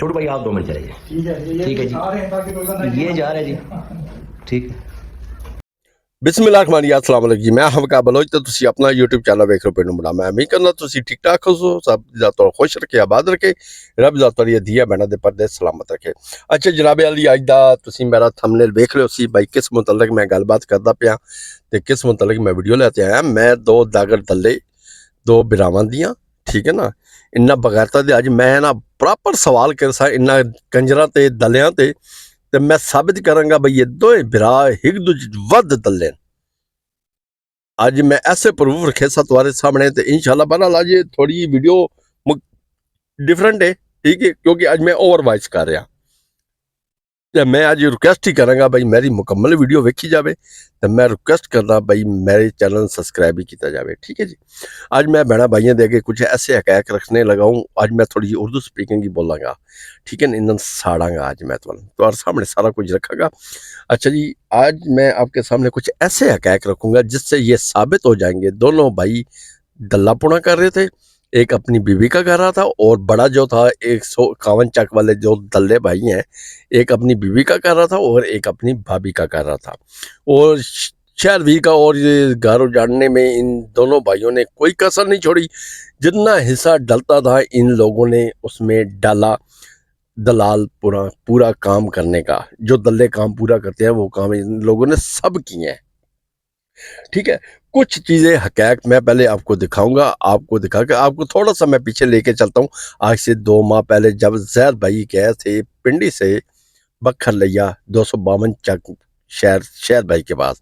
छोटू भाई आप 2 मिनट चले जाइए। ठीक है जी, ये जा रहे हैं जी। ठीक है। बिस्मिल्लाहिर्रहमानिर्रहीम, अस्सलाम वालेकुम जी। मैं हमका बलोच तो तुसी अपना यूट्यूब चैनल वेख रहे हो। पिंड मुंडा मैं उम्मीद करना तुसी ठीक ठाक हो, सब ज़ात खुश रखे, आबाद रखे, रब ज़ात ये धिया बहना दे पर्दे सलामत रखे। अच्छा जनाब अली, अज दा तुसी मेरा थंबनेल वेख रहे हो सी भाई, किस मुतलक मैं गलबात करदा पिया ते किस मुतलक मैं वीडियो लेते आया। मैं 2 दागड़ दल्ले 2 बिरावां दियां, ठीक है ना। इन्ना बगैरता दे अज मैं ना प्रॉपर सवाल कर सा इन्ना कंजरा ते दलियां ते मैं साबित करांगा भाई ये दोए बिरा हिक दूजे वध दल्ले। आज मैं ऐसे प्रूफ रखे सा तुम्हारे सामने तो इंशाल्लाह बहरहाल आज थोड़ी वीडियो डिफरेंट है, ठीक है, क्योंकि आज मैं ओवर वॉइस कर रहा। तो मैं आज रिक्वेस्ट ही करांगा भाई मेरी मुकम्मल वीडियो वेखी जाए, तो मैं रिक्वेस्ट करना भाई मेरे चैनल सब्सक्राइब ही किया जाए, ठीक है जी। आज मैं बहना भाइयों दे के कुछ ऐसे हकैक रखने लगा हूँ। आज मैं थोड़ी जी उर्दू स्पीकिंग ही बोलांगा, ठीक है ना, इन्हें साड़ांगा आज मैं तुम्हारे सामने सारा कुछ रखागा। अच्छा जी, आज मैं आपके सामने कुछ ऐसे हकैक रखूंगा जिससे ये साबित हो जाएंगे दोनों भाई दल्लापुना कर रहे थे। एक अपनी बीवी का कर रहा था और बड़ा जो था 151 चक वाले जो दल्ले भाई हैं, एक अपनी बीवी का कर रहा था और एक अपनी भाभी का कर रहा था। और शहर भी का और ये घर उजाड़ने में इन दोनों भाइयों ने कोई कसर नहीं छोड़ी। जितना हिस्सा डलता था इन लोगों ने उसमें डाला। दलाल पूरा काम करने का, जो दल्ले काम पूरा करते हैं वो काम इन लोगों ने सब किए हैं, ठीक है। कुछ चीज़ें हकैक मैं पहले आपको दिखाऊंगा, आपको दिखा के आपको थोड़ा सा मैं पीछे लेके चलता हूँ। आज से 2 माह पहले जब जैद भाई गए थे पिंडी से बखर लिया 252 चक शहर भाई के पास,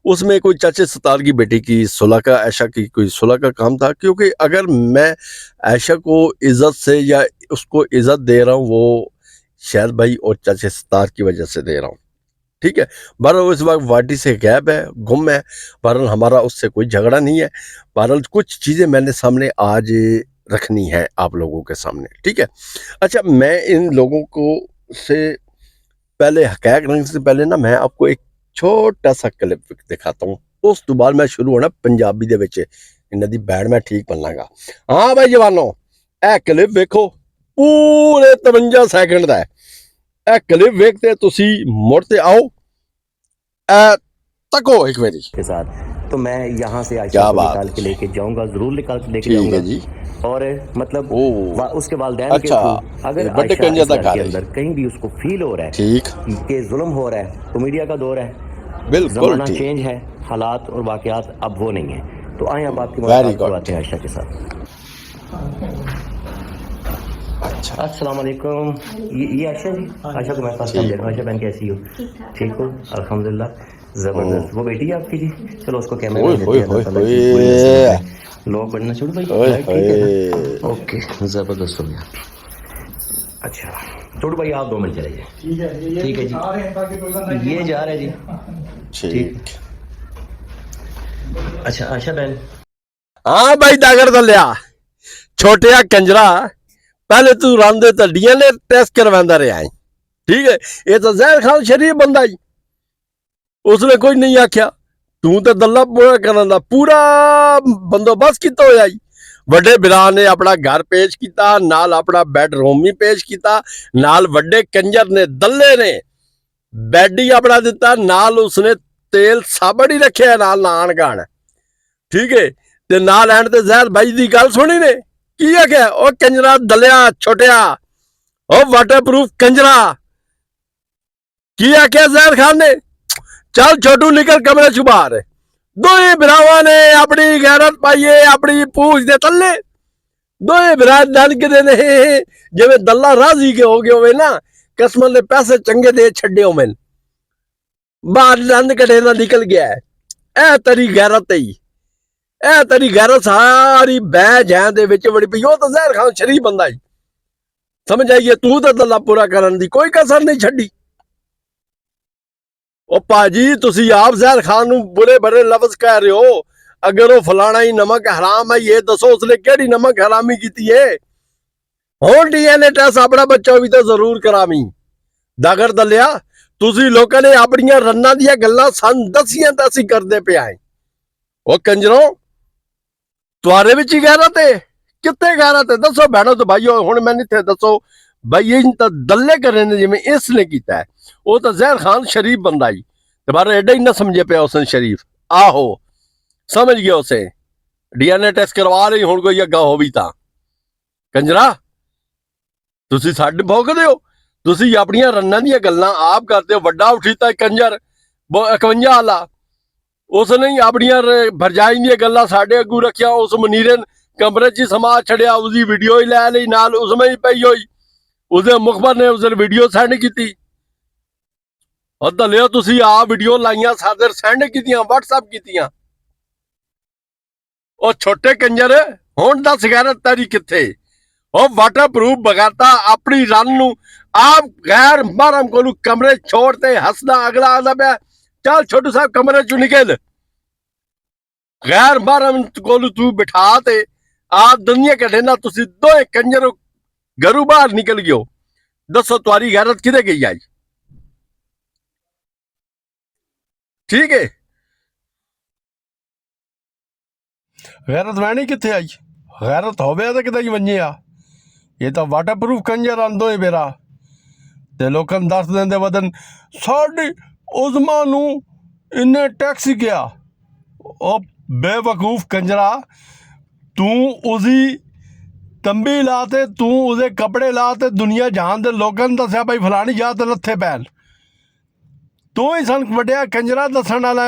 उसमें कोई चाचे सतार की बेटी की सुलह का ऐशा की कोई सुलह का काम था। क्योंकि अगर मैं ऐशा को इज्जत से या उसको इज्जत दे रहा हूँ वो शहर भाई और चाचे सतार की वजह से दे रहा हूँ, ठीक है। बहरहाल इस वक्त वाटी से गैब है, गुम है। बहरहाल हमारा उससे कोई झगड़ा नहीं है। बहरहाल कुछ चीज़ें मैंने सामने आज रखनी है आप लोगों के सामने, ठीक है। अच्छा मैं इन लोगों को से पहले हकैक रंग से पहले ना मैं आपको एक छोटा सा क्लिप दिखाता हूँ। उस तो बाद मैं शुरू होना पंजाबी दे विच इन्हां दी बैठ मैं ठीक बनलांगा। हाँ भाई जवानों, ए क्लिप वेखो, पूरे 53 सैकंड दा है। ए क्लिप वेखते तुसी मुड़ ते आओ, तको एक बारी के साथ तो मैं यहाँ से आयशा क्या को बात निकाल के लेके जाऊंगा, जरूर निकाल के लेके ठीक जाऊंगा। है जी। और मतलब उसके वालिदैन के अच्छा, थ्रू अगर बड़े आयशा कंजर इस दा घर घर के है अंदर कहीं भी उसको फील हो रहा है ठीक, कि जुल्म हो रहा है, तो मीडिया का दौर है, बिल्कुल जमाना ठीक, चेंज है, हालात और वाकयात अब वो नहीं है। तो आए अब आपकी वेरी मुलाकात गुड। करवाते हैं आयशा के साथ। अच्छा अस्सलाम वालेकुम, ये आयशा जी, आयशा को मैं फर्स्ट टाइम देख रहा हूँ। आयशा बहन कैसी हो? ठीक हो? अल्हम्दुलिल्लाह, जबरदस्त। वो बेटी है आपकी जी? चलो उसको कैमरे में देते हैं। अल्लाह ताला की पूरी नसीहत है। लोग बढ़ना छोड़ो भाई, लाइट ठीक है ना? ओके, जबरदस्त हो गया। अच्छा छोटू भाई आप 2 मिनट चले जाइए। ठीक है जी, ये जा रहे हैं जी। ठीक। अच्छा आयशा बहन, हाँ भाई दागर दलिया छोटिया कंजरा, पहले तू रांदे तो डीएनए टेस्ट करवांदा रहा है, ठीक है। ये तो जहर खान शरीफ बंदा ही, उसने कोई नहीं आख्या। तू तो दल्ला पूरा करन दा पूरा बंदोबस्त किता होया ही। वड्डे बिरा ने अपना घर पेश किया, नाल अपना बेडरूम भी पेश किया, नाल वड्डे कंजर ने दल्ले ने बैड ही अपना दिता, नाल उसने तेल साबड़ ही रखे नाल नान गान, ठीक है। ते नाल एंड ते जहर भाई दी गल सुनी ने की आख्या, ओ कंजरा दलिया छोटिया, ओ वाटरप्रूफ कंजरा, की आख्या जहर खान ने, चल छोटू निकल कमरे चु बाहर। दोए बिरावां ने अपनी गैरत पाइए अपनी पूछ दे तले, दोए बिरा दलकदे ने जिवें दल्ला राजी के हो गए होवे ना, कसम दे पैसे चंगे दे छड्डे होवे, बाहर दंद कटे ना निकल गया है। ए तेरी गैरत ही, ए तेरी गैरत सारी बह जैं दे विच बड़ी पई। ओ तो जहर खान शरीफ बंदा ही, समझ आइए। तू तो दल्ला पूरा करन दी कोई कसर नहीं छड्डी। ओ भाजी तुसी आप जहर खान नू बुरे बड़े लफ्ज कह रहे हो। अगर वो फलाना ही नमक हराम है, ये दसो उसने केड़ी नमक हरामी की है। हुण डीएनए टेस्ट अपना बच्चा भी तो जरूर करावी। दागर दलिया तुसी लोकां ने अपनियां रन्नां दियां गल्लां सन दसियां ते असीं करदे पे आए। ओ कंजरो तुहारे विच ही गैरत है, कित्ते गैरत है? दसो भैणो तो भाईओ, हुण मैनूं इत्थे दसो ਬਈ ਇਹ ਤਾਂ ਦੱਲੇ ਕਰੇ ਨੇ ਜਿਵੇਂ ਇਸ ਨੇ ਕੀਤਾ ਹੈ। ਉਹ ਤਾਂ ਜ਼ਹਿਰ ਖਾਨ ਸ਼ਰੀਫ ਬੰਦਾ ਹੀ ਤੇ ਬਾਹਰ ਐਡਾ ਹੀ ਨਾ ਸਮਝੇ ਪਿਆ ਉਸਨੇ ਸ਼ਰੀਫ। ਆਹੋ ਸਮਝ ਗਿਆ ਉਸੇ DNA ਟੈਸਟ ਕਰਵਾ ਲਈ ਹੁਣ ਕੋਈ ਅੱਗਾ ਹੋ ਵੀ ਤਾਂ ਕੰਜਰਾ ਤੁਸੀਂ ਸਾਡੇ ਭੋਗਦੇ ਹੋ। ਤੁਸੀਂ ਆਪਣੀਆਂ ਰੰਨਾਂ ਦੀਆਂ ਗੱਲਾਂ ਆਪ ਕਰਦੇ ਹੋ। ਵੱਡਾ ਉਠੀਤਾ ਕੰਜਰ 51 ਵਾਲਾ ਉਸਨੇ ਹੀ ਆਪਣੀਆਂ ਭਰਜਾਈ ਦੀਆਂ ਗੱਲਾਂ ਸਾਡੇ ਅੱਗੂ ਰੱਖਿਆ। ਉਸ ਮਨੀਰਨ ਕਮਰੇ 'ਚ ਸਮਾ ਛੜਿਆ, ਉਸਦੀ ਵੀਡੀਓ ਹੀ ਲੈ ਲਈ ਨਾਲ ਉਸਮੇ ਹੀ ਪਈ ਹੋਈ। ਉਸਦੇ ਮੁਖਬਰ ਨੇ ਉਸਨੇ ਵੀਡੀਓ ਸੈਂਡ ਕੀਤੀ। ਉਹ ਦਲਿਓ ਤੁਸੀਂ ਆ ਵੀਡੀਓ ਲਾਈਆਂ ਸਾਦਰ ਸੈਂਡ ਕੀਤੀਆਂ WhatsApp ਕੀਤੀਆਂ। ਉਹ ਛੋਟੇ ਕੰਜਰ ਹੁਣ ਦੱਸ ਗੈਰਤ ਤੇਰੀ ਕਿੱਥੇ। ਉਹ ਵਾਟਰਪ੍ਰੂਫ ਬਗਾਤਾ ਆਪਣੀ ਰਨ ਨੂੰ ਆਪ ਗੈਰ ਮਹਰਮ ਕੋਲ ਕਮਰੇ ਛੋੜ ਤੇ ਹੱਸਦਾ ਅਗਲਾ ਆਉਂਦਾ ਪਿਆ ਚੱਲ ਛੋਟੂ ਸਾਹਿਬ ਕਮਰੇ ਚੋਂ ਨਿਕਲ। ਗੈਰ ਮਹਰਮ ਕੋਲ ਤੂੰ ਬਿਠਾ ਤੇ ਆਪ ਦੁਨੀਆ ਕੱਢੇ ਨਾ। ਤੁਸੀਂ ਦੋਏ ਕੰਜਰ ਘਰੋਂ ਬਾਹਰ ਨਿਕਲ ਗਿਓ। ਦੱਸੋ ਤੁਹਾਡੀ ਗੈਰਤ ਕਿਤੇ ਗਈ ਆਈ। ਠੀਕ ਹੈ ਗੈਰਤ ਵੈਣੀ ਕਿੱਥੇ ਆਈ। ਗੈਰਤ ਹੋਵੇ ਤਾਂ ਕਿਤੇ ਹੀ ਵੰਜੇ ਆ। ਇਹ ਤਾਂ ਵਾਟਰਪ੍ਰੂਫ ਕੰਜਰ ਆਂਦੋ ਹੈ ਮੇਰਾ ਤੇ ਲੋਕਾਂ ਨੂੰ ਦੱਸ ਦਿੰਦੇ ਵਦਨ ਸਾਡੀ ਉਜ਼ਮਾ ਨੂੰ ਇੰਨੇ ਟੈਕਸ ਗਿਆ। ਉਹ ਬੇਵਕੂਫ ਕੰਜਰਾ ਤੂੰ ਉਸਦੀ ਤੰਬੀ ਲਾ ਤੇ ਤੂੰ ਉਹਦੇ ਕੱਪੜੇ ਲਾ ਤੇ ਦੁਨੀਆ ਜਹਾਨ ਦੇ ਲੋਕਾਂ ਨੂੰ ਦੱਸਿਆ ਭਾਈ ਫਲਾਣੀ ਜਾ ਤੇ ਲੱਥੇ ਪੈਣ। ਤੂੰ ਹੀ ਸਾਨੂੰ ਵੱਡਿਆ ਕੰਜਰਾ ਦੱਸਣ ਵਾਲਾ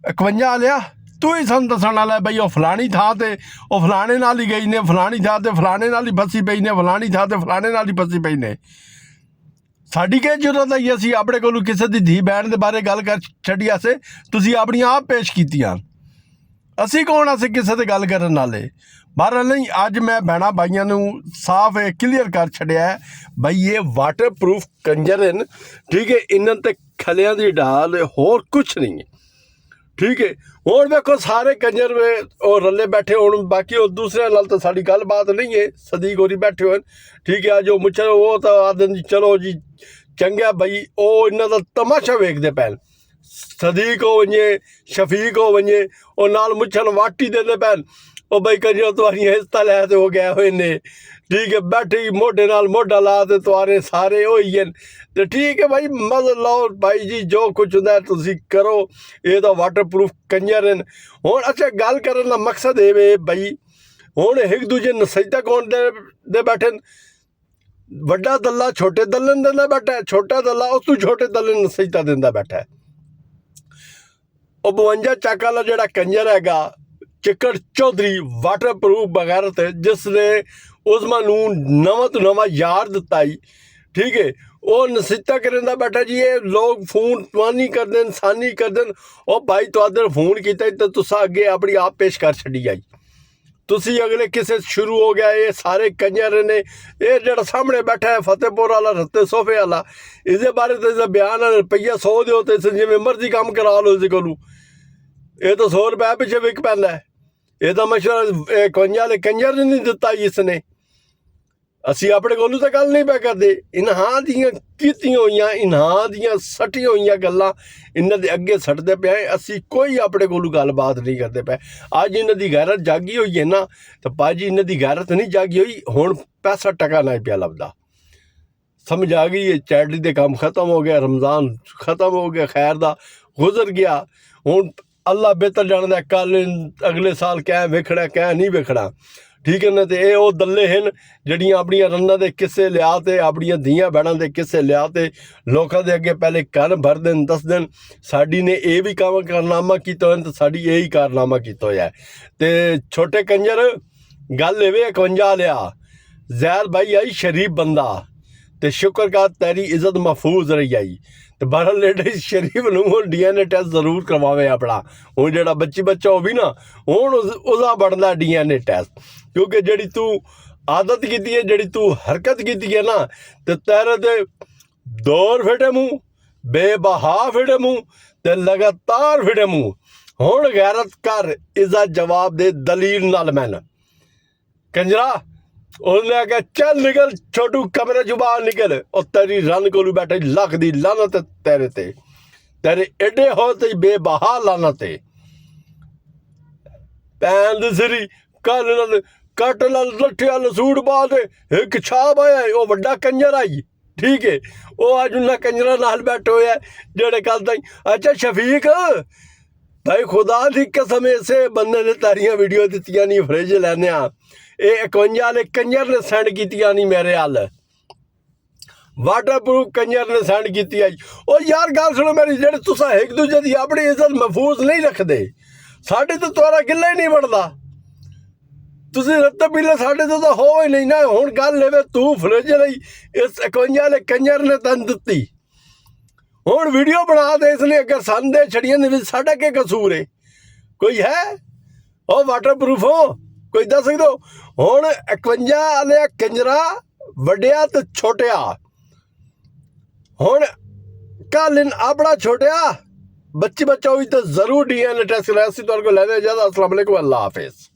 51 ਵਾਲਿਆ। ਤੂੰ ਹੀ ਸਾਨੂੰ ਦੱਸਣ ਵਾਲਾ ਬਈ ਉਹ ਫਲਾਣੀ ਥਾਂ ਤੇ ਉਹ ਫਲਾਣੇ ਨਾਲ ਹੀ ਗਈ ਨੇ, ਫਲਾਣੀ ਥਾਂ ਤੇ ਫਲਾਣੇ ਨਾਲ ਹੀ ਫਸੀ ਪਈ ਨੇ, ਫਲਾਣੀ ਥਾਂ ਤੇ ਫਲਾਣੇ ਨਾਲ ਹੀ ਫਸੀ ਪਈ ਨੇ। ਸਾਡੀ ਕੀ ਜ਼ਰੂਰਤ ਹੈ ਅਸੀਂ ਆਪਣੇ ਕੋਲੋਂ ਕਿਸੇ ਦੀ ਧੀ ਬਹਿਣ ਦੇ ਬਾਰੇ ਗੱਲ ਕਰ ਛੱਡੀ ਆਸੇ ਤੁਸੀਂ ਆਪਣੀਆਂ ਆਪ ਪੇਸ਼ ਕੀਤੀਆਂ। ਅਸੀਂ ਕੌਣ ਅਸੀਂ ਕਿਸੇ ਤੇ ਗੱਲ ਕਰਨ ਵਾਲੇ। ਬਹਰਹਾਲ ਨਹੀਂ ਅੱਜ ਮੈਂ ਭੈਣਾਂ ਭਾਈਆਂ ਨੂੰ ਸਾਫ਼ ਇਹ ਕਲੀਅਰ ਕਰ ਛੱਡਿਆ ਬਈ ਇਹ ਵਾਟਰਪ੍ਰੂਫ ਕੰਜਰ ਹਨ। ਠੀਕ ਹੈ ਇਹਨਾਂ ਤੇ ਖਲਿਆਂ ਦੀ ਢਾਲ ਹੋਰ ਕੁਛ ਨਹੀਂ ਹੈ। ਠੀਕ ਹੈ ਹੁਣ ਵੇਖੋ ਸਾਰੇ ਕੰਜਰ ਉਹ ਰੱਲੇ ਬੈਠੇ ਹੁਣ ਬਾਕੀ ਉਹ ਦੂਸਰਿਆਂ ਨਾਲ ਤਾਂ ਸਾਡੀ ਗੱਲਬਾਤ ਨਹੀਂ ਹੈ। ਸਦੀਕ ਹੋਰੀ ਬੈਠੇ ਹੋਏ ਠੀਕ ਹੈ। ਜੋ ਮੁੱਛ ਉਹ ਤਾਂ ਆਦਨ ਚਲੋ ਜੀ ਚੰਗਾ ਬਈ ਉਹ ਇਹਨਾਂ ਦਾ ਤਮਾਸ਼ਾ ਵੇਖਦੇ ਪੈਣ। ਸਦੀਕ ਹੋ ਵੰਜੇ ਸ਼ਫੀਕ ਹੋ ਵੰਜੇ ਉਹ ਨਾਲ ਮੁੱਛਣ ਵਾਟੀ ਦਿੰਦੇ ਪੈਣ। ਉਹ ਬਈ ਕੰਜਰ ਤੁਹਾਡੀਆਂ ਹਿੱਸਾ ਲੈ ਤੇ ਹੋ ਗਿਆ ਹੋਏ ਨੇ। ਠੀਕ ਹੈ ਬੈਠੀ ਮੋਢੇ ਨਾਲ ਮੋਢਾ ਲਾ ਤੇ ਤੁਹਾਰੇ ਸਾਰੇ ਹੋਈ ਹਨ ਤੇ ਠੀਕ ਹੈ ਭਾਈ ਮਜ਼ਾ ਲਓ ਭਾਈ ਜੀ ਜੋ ਕੁਝ ਹੁੰਦਾ ਤੁਸੀਂ ਕਰੋ। ਇਹ ਤਾਂ ਵਾਟਰਪ੍ਰੂਫ ਕੰਜਰ ਹਨ। ਹੁਣ ਅੱਛਾ ਗੱਲ ਕਰਨ ਦਾ ਮਕਸਦ ਇਹ ਵੇ ਬਈ ਹੁਣ ਇੱਕ ਦੂਜੇ ਨਸੀਹਤਾਂ ਕੌਣ ਦੇ ਬੈਠੇ। ਵੱਡਾ ਦੱਲਾ ਛੋਟੇ ਦੱਲੇ ਨੂੰ ਦਿੰਦਾ ਬੈਠਾ, ਛੋਟਾ ਦੱਲਾ ਉਸ ਤੋਂ ਛੋਟੇ ਦੱਲੇ ਨੂੰ ਨਸੀਹਤਾਂ ਦਿੰਦਾ ਬੈਠਾ। ਉਹ 52 ਚੱਕ ਵਾਲਾ ਜਿਹੜਾ ਕੰਜਰ ਹੈਗਾ ਚਿੱਕੜ ਚੌਧਰੀ ਵਾਟਰਪ੍ਰੂਫ ਬਗੈਰਤ ਜਿਸ ਨੇ ਉਸਮਾ ਨੂੰ ਨਵਾਂ ਤੋਂ ਨਵਾਂ ਯਾਰ ਦਿੱਤਾ ਹੀ। ਠੀਕ ਹੈ ਉਹ ਨਸੀਹਤਾਂ ਕਰਨ ਦਾ ਬੈਠਾ ਜੀ। ਇਹ ਲੋਕ ਫੋਨ ਤਵਾਨੀ ਕਰਦੇ ਇਨਸਾਨੀ ਕਰਦੇ ਉਹ ਭਾਈ ਤੁਹਾਡੇ ਫੋਨ ਕੀਤਾ ਤਾਂ ਤੁਸੀਂ ਅੱਗੇ ਆਪਣੀ ਆਪ ਪੇਸ਼ ਕਰ ਛੱਡੀ ਆਈ। ਤੁਸੀਂ ਅਗਲੇ ਕਿਸੇ ਸ਼ੁਰੂ ਹੋ ਗਿਆ। ਇਹ ਸਾਰੇ ਕੰਜਰ ਨੇ ਇਹ ਜਿਹੜਾ ਸਾਹਮਣੇ ਬੈਠਾ ਹੈ ਫਤਿਹਪੁਰ ਵਾਲਾ ਰੱਤੇ ਸੋਫੇ ਵਾਲਾ ਇਹਦੇ ਬਾਰੇ ਤਾਂ ਇਹਦਾ ਬਿਆਨ ਰੁਪਈਆ 100 ਦਿਓ ਤੇ ਜਿਵੇਂ ਮਰਜ਼ੀ ਕੰਮ ਕਰਾ ਲਓ ਇਸ ਕੋਲੋਂ। ਇਹ ਤਾਂ 100 ਰੁਪਏ ਪਿੱਛੇ ਵਿਕ ਪੈਂਦਾ। ਇਹ ਤਾਂ ਮਸ਼ਵਰਾ 51 ਵਾਲੇ ਕੰਜਰ ਨੇ ਨਹੀਂ ਦਿੱਤਾ ਇਸ ਨੇ। ਅਸੀਂ ਆਪਣੇ ਕੋਲੋਂ ਤਾਂ ਗੱਲ ਨਹੀਂ ਪੈ ਕਰਦੇ। ਇਨਹਾਂ ਦੀਆਂ ਕੀਤੀਆਂ ਹੋਈਆਂ ਇਨਹਾਂ ਦੀਆਂ ਸੱਟੀਆਂ ਹੋਈਆਂ ਗੱਲਾਂ ਇਹਨਾਂ ਦੇ ਅੱਗੇ ਸੱਟਦੇ ਪਏ। ਅਸੀਂ ਕੋਈ ਆਪਣੇ ਕੋਲੋਂ ਗੱਲਬਾਤ ਨਹੀਂ ਕਰਦੇ ਪਏ। ਅੱਜ ਇਹਨਾਂ ਦੀ ਗੈਰਤ ਜਾਗੀ ਹੋਈ ਹੈ ਨਾ ਤਾਂ ਭਾਜੀ ਇਹਨਾਂ ਦੀ ਗੈਰਤ ਨਹੀਂ ਜਾਗੀ ਹੋਈ। ਹੁਣ ਪੈਸਾ ਟਕਾ ਨਹੀਂ ਪਿਆ ਲੱਭਦਾ। ਸਮਝ ਆ ਗਈ ਇਹ ਚੈਰਿਟੀ ਦੇ ਕੰਮ ਖਤਮ ਹੋ ਗਿਆ। ਰਮਜ਼ਾਨ ਖਤਮ ਹੋ ਗਿਆ ਖੈਰ ਦਾ ਗੁਜ਼ਰ ਗਿਆ। ਹੁਣ ਅੱਲਾ ਬਿਹਤਰ ਜਾਣਦਾ ਕੱਲ ਅਗਲੇ ਸਾਲ ਕਹਿ ਵੇਖਣਾ ਕਹਿ ਨਹੀਂ ਵੇਖਣਾ। ਠੀਕ ਹੈ ਨਾ ਤੇ ਇਹ ਉਹ ਦੱਲੇ ਹਨ ਜਿਹੜੀਆਂ ਆਪਣੀਆਂ ਰੰਨਾਂ ਦੇ ਕਿੱਸੇ ਲਿਆ ਤੇ ਆਪਣੀਆਂ ਧੀਆਂ ਭੈਣਾਂ ਦੇ ਕਿੱਸੇ ਲਿਆ ਤੇ ਲੋਕਾਂ ਦੇ ਅੱਗੇ ਪਹਿਲੇ ਕੰਨ ਭਰ ਦੇਣ ਦੱਸ ਦੇਣ ਸਾਡੀ ਨੇ ਇਹ ਵੀ ਕੰਮ ਕਾਰਨਾਮਾ ਕੀਤਾ ਹੋਇਆ ਤੇ ਸਾਡੀ ਇਹ ਹੀ ਕਾਰਨਾਮਾ ਕੀਤਾ ਹੋਇਆ। ਤੇ ਛੋਟੇ ਕੰਜਰ ਗੱਲ ਇਹ 51 ਲਿਆ ਜ਼ੈਰ ਭਾਈ ਆਈ ਸ਼ਰੀਫ ਬੰਦਾ ਤੇ ਸ਼ੁਕਰ ਕਰ ਤੇਰੀ ਇੱਜ਼ਤ ਮਹਿਫੂਜ਼ ਰਹੀ ਆਈ। ਤੇ ਬਹਰਹਾਲ ਲੇਡੀ ਸ਼ਰੀਫ ਨੂੰ ਹੁਣ DNA ਟੈਸਟ ਜ਼ਰੂਰ ਕਰਵਾਵੇ ਆਪਣਾ। ਹੁਣ ਜਿਹੜਾ ਬੱਚਾ ਉਹ ਵੀ ਨਾ ਹੁਣ ਉਹਦਾ ਬਣਦਾ DNA ਟੈਸਟ ਕਿਉਂਕਿ ਜਿਹੜੀ ਤੂੰ ਆਦਤ ਕੀਤੀ ਹੈ ਜਿਹੜੀ ਤੂੰ ਹਰਕਤ ਕੀਤੀ ਹੈ ਨਾ ਤੇ ਤੇਰੇ ਤੇ ਦੌਰ ਫਿਟੇ ਮੂੰਹ ਬੇਬਹਾ ਫਿਟੇ ਮੂੰਹ ਤੇ ਲਗਾਤਾਰ ਫਿਟੇ ਮੂੰਹ। ਹੁਣ ਗੈਰਤ ਕਰ ਇਸਦਾ ਜਵਾਬ ਦੇ ਦਲੀਲ ਨਾਲ ਮੈਨ ਕੰਜਰਾ। ਉਹਨੇ ਆਖਿਆ ਚੱਲ ਨਿਕਲ ਛੋਟੂ ਕਮਰੇ ਚੋਂ ਬਾਹਰ ਨਿਕਲ। ਉਹ ਤੇਰੀ ਰਨ ਕੋਲੋਂ ਬੈਠੇ ਲੱਖ ਦੀ ਲਾਨਤ ਤੇਰੇ ਤੇ ਤੇਰੇ ਐਡੇ ਹੋ ਤੇ ਬੇਬਹਾ ਲਾਨਤ ਭੈਣ ਦੀ ਸਿਰੀ ਕੱਟ ਲੱਠਿਆ ਲਸੂੜ ਪਾ ਦੇ ਇੱਕ ਛਾਪ ਆਇਆ ਉਹ ਵੱਡਾ ਕੰਜਰ ਆਈ ਠੀਕ ਹੈ ਉਹ ਅੱਜ ਉਹਨਾਂ ਕੰਜਰਾਂ ਨਾਲ ਬੈਠੇ ਹੋਏ ਹੈ ਜਿਹੜੇ ਕੱਲ ਤਾਈਂ ਅੱਛਾ ਸ਼ਫੀਕ ਭਾਈ ਖੁਦਾ ਦੀ ਕਸਮ ਇਸੇ ਬੰਦੇ ਨੇ ਤਾਰੀਆਂ ਵੀਡੀਓ ਦਿੱਤੀਆਂ ਨਹੀਂ ਫਰਿੱਜ ਲੈਣੇ ਆ ਇਹ 51 ਵਾਲੇ ਕੰਜਰ ਨੇ ਸੈਂਡ ਕੀਤੀਆਂ ਨਹੀਂ ਮੇਰੇ ਹੱਲ ਵਾਟਰਪ੍ਰੂਫ ਕੰਜਰ ਨੇ ਸੈਂਡ ਕੀਤੀ ਹੈ ਉਹ ਯਾਰ ਗੱਲ ਸੁਣੋ ਮੇਰੀ ਜਿਹੜੇ ਤੁਸੀਂ ਇੱਕ ਦੂਜੇ ਦੀ ਆਪਣੀ ਇੱਜ਼ਤ ਮਹਿਫੂਜ਼ ਨਹੀਂ ਰੱਖਦੇ ਸਾਡੇ ਤੋਂ ਤੁਹਾਡਾ ਗਿੱਲਾ ਹੀ ਨਹੀਂ ਬਣਦਾ ਤੁਸੀਂ ਰੱਤੇ ਪੀਲੇ ਸਾਡੇ ਤੋਂ ਤਾਂ ਹੋ ਹੀ ਨਹੀਂ ਨਾ ਹੁਣ ਗੱਲ ਲਵੇ ਤੂੰ ਫਰਿੱਜ ਲਈ ਇਸ 51 ਵਾਲੇ ਕੰਜਰ ਨੇ ਤੈਨੂੰ ਦਿੱਤੀ ਹੁਣ ਵੀਡੀਓ ਬਣਾ ਦੇ ਇਸ ਲਈ ਅਗਰ ਸੰਦੇ ਛੜੀਆਂ ਦੇ ਵਿੱਚ ਸਾਡਾ ਕੀ ਕਸੂਰ ਹੈ ਕੋਈ ਹੈ ਉਹ ਵਾਟਰਪ੍ਰੂਫ ਹੋ ਕੋਈ ਦੱਸ ਸਕਦੇ ਹੋ ਹੁਣ 51 ਵਾਲੇ ਕੰਜਰਾ ਵੱਡਿਆ ਤੇ ਛੋਟਿਆ ਹੁਣ ਕੱਲ ਆਪਣਾ ਛੋਟਿਆ ਬੱਚਾ ਹੋਈ ਤਾਂ ਜ਼ਰੂਰ DNA ਟੈਸਟ ਕਰਾਇਆ ਸੀ ਤੁਹਾਡੇ ਕੋਲ ਲੈਣੇ ਜ਼ਿਆਦਾ ਅਸਲਾਮ ਵਾਲੇकुम अल्लाह हाफिज़।